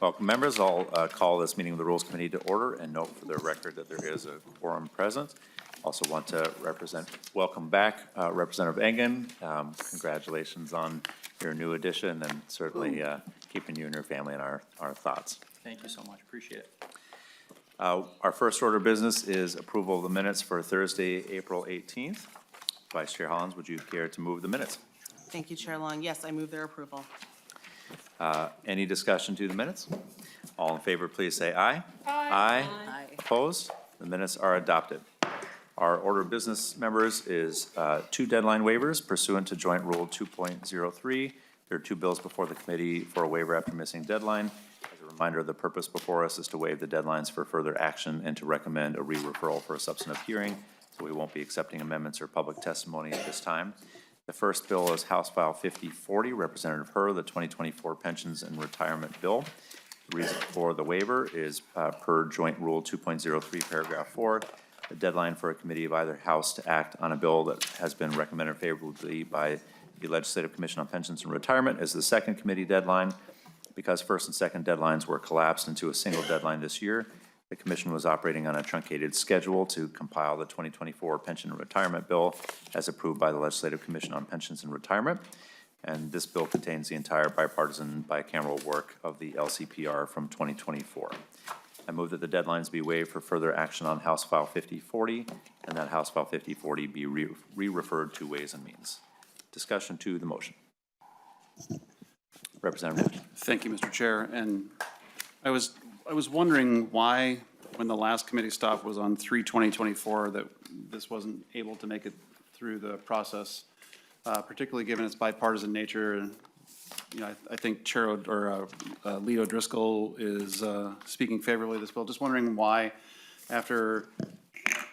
Welcome, members. I'll call this meeting of the Rules Committee to order and note for the record that there is a quorum present. Also want to welcome back Representative Engen. Congratulations on your new addition, and certainly keeping you and your family in our thoughts. Thank you so much. Appreciate it. Our first order of business is approval of the minutes for Thursday, April 18th. Vice Chair Hollins, would you care to move the minutes? Thank you, Chair Long. Yes, I move their approval. Any discussion to the minutes? All in favor, please say aye. Aye. Opposed? The minutes are adopted. Our order of business, members, is 2 deadline waivers pursuant to Joint Rule 2.03. There are 2 bills before the committee for a waiver after missing deadline. As a reminder, the purpose before us is to waive the deadlines for further action and to recommend a re-referral for a substantive hearing. So we won't be accepting amendments or public testimony at this time. The first bill is House File 5040, Representative Herr, the 2024 Pensions and Retirement Bill. The reason for the waiver is per Joint Rule 2.03, Paragraph 4. The deadline for a committee of either house to act on a bill that has been recommended favorably by the Legislative Commission on Pensions and Retirement is the second committee deadline. Because first and second deadlines were collapsed into a single deadline this year, the Commission was operating on a truncated schedule to compile the 2024 Pension and Retirement Bill as approved by the Legislative Commission on Pensions and Retirement. And this bill contains the entire bipartisan bicameral work of the LCPR from 2024. I move that the deadlines be waived for further action on House File 5040 and that House File 5040 be re-referred to Ways and Means. Discussion to the motion. Representative. Thank you, Mr. Chair. And I was wondering why, when the last committee stop was on 3/20/24, that this wasn't able to make it through the process, particularly given its bipartisan nature. And you know, I think Chair Lee O'Driscoll is speaking favorably of this bill. Just wondering why, after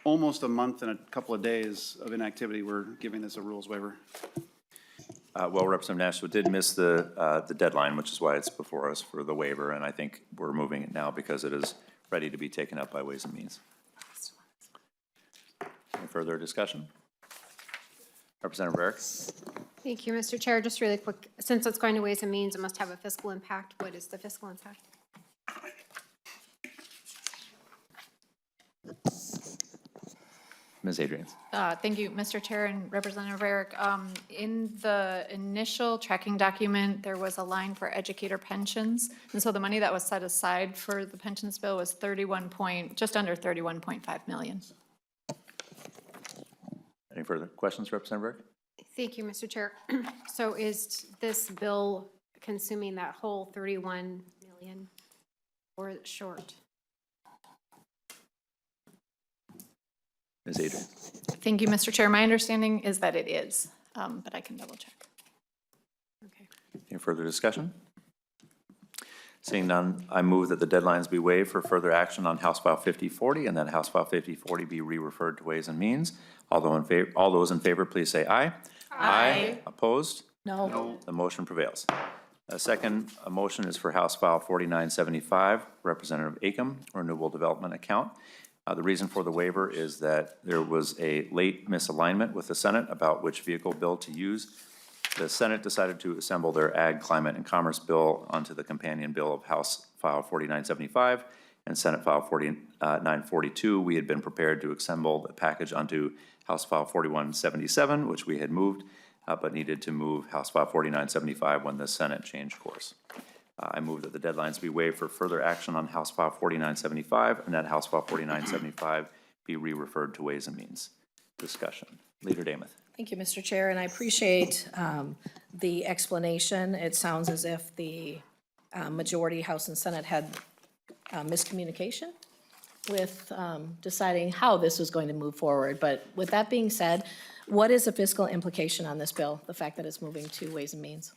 almost a month and a couple of days of inactivity, we're giving this a rules waiver. Well, Representative Nashua did miss the deadline, which is why it's before us for the waiver, and I think we're moving it now because it is ready to be taken up by Ways and Means. Any further discussion? Representative Barrick. Thank you, Mr. Chair. Just really quick, since it's going to Ways and Means, it must have a fiscal impact. What is the fiscal impact? Ms. Adrian. Thank you, Mr. Chair and Representative Eric. In the initial tracking document, there was a line for educator pensions. And so the money that was set aside for the pensions bill was just under 31.5 million. Any further questions, Representative Barrick? Thank you, Mr. Chair. So is this bill consuming that whole 31 million or short? Ms. Adrian. Thank you, Mr. Chair. My understanding is that it is, but I can double check. Okay. Any further discussion? Seeing none, I move that the deadlines be waived for further action on House File 5040 and that House File 5040 be re-referred to Ways and Means. All those in favor, please say aye. Aye. Opposed? No. The motion prevails. A second motion is for House File 4975, Representative Acomb, Renewable Development Account. The reason for the waiver is that there was a late misalignment with the Senate about which vehicle bill to use. The Senate decided to assemble their Ag, Climate, and Commerce bill onto the companion bill of House File 4975 and Senate File 4942. We had been prepared to assemble the package onto House File 4177, which we had moved, but needed to move House File 4975 when the Senate changed course. I move that the deadlines be waived for further action on House File 4975 and that House File 4975 be re-referred to Ways and Means. Discussion. Leader Damath. Thank you, Mr. Chair, and I appreciate the explanation. It sounds as if the majority, House and Senate, had miscommunication with deciding how this was going to move forward. But with that being said, what is the fiscal implication on this bill, the fact that it's moving to Ways and Means?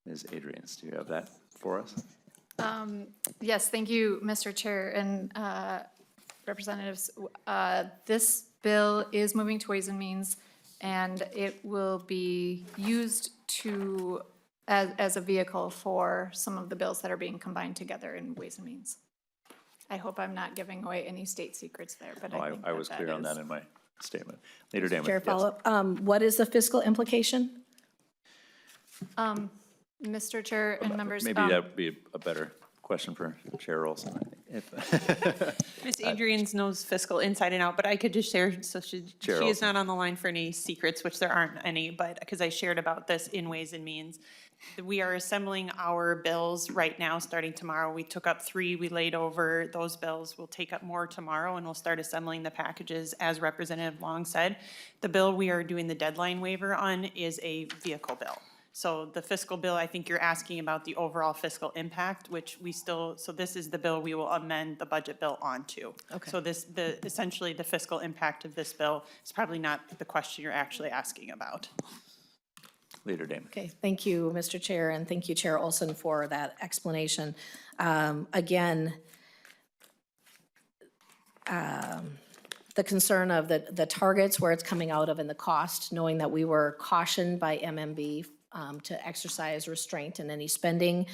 Ms. Adrians, do you have that for us? Yes, thank you, Mr. Chair and representatives. This bill is moving to Ways and Means, and it will be used as a vehicle for some of the bills that are being combined together in Ways and Means. I hope I'm not giving away any state secrets there, but I think I was clear on that in my statement. Leader Damath. Chair, follow up. What is the fiscal implication? Mr. Chair and members. Maybe that would be a better question for Chair Olson. Miss Adrian knows fiscal inside and out, but I could just share, so she Chair is Olson. not on the line for any secrets, which there aren't any, but, because I shared about this in Ways and Means. We are assembling our bills right now, starting tomorrow. We took up 3, we laid over those bills. We'll take up more tomorrow, and we'll start assembling the packages as Representative Long said. The bill we are doing the deadline waiver on is a vehicle bill. So the fiscal bill, I think you're asking about the overall fiscal impact, which we still, so this is the bill we will amend the budget bill onto. Okay. So essentially the fiscal impact of this bill is probably not the question you're actually asking about. Leader Damon. Okay, thank you, Mr. Chair, and thank you, Chair Olson, for that explanation. Again, the concern of the targets, where it's coming out of, and the cost, knowing that we were cautioned by MMB to exercise restraint in any spending,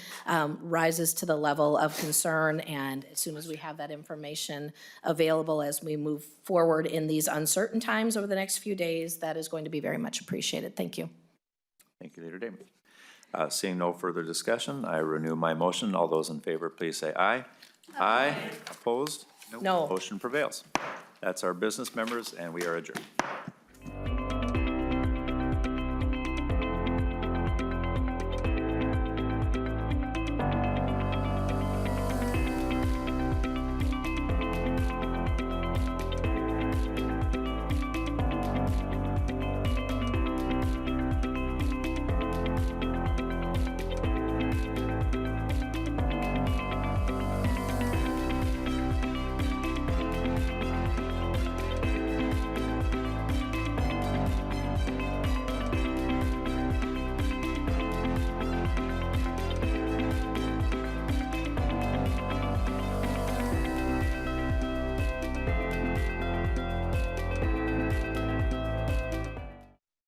rises to the level of concern, and as soon as we have that information available as we move forward in these uncertain times over the next few days, that is going to be very much appreciated. Thank you. Thank you, Leader Damon. Seeing no further discussion, I renew my motion. All those in favor, please say aye. Aye. Opposed? No. Motion prevails. That's our business members, and we are adjourned.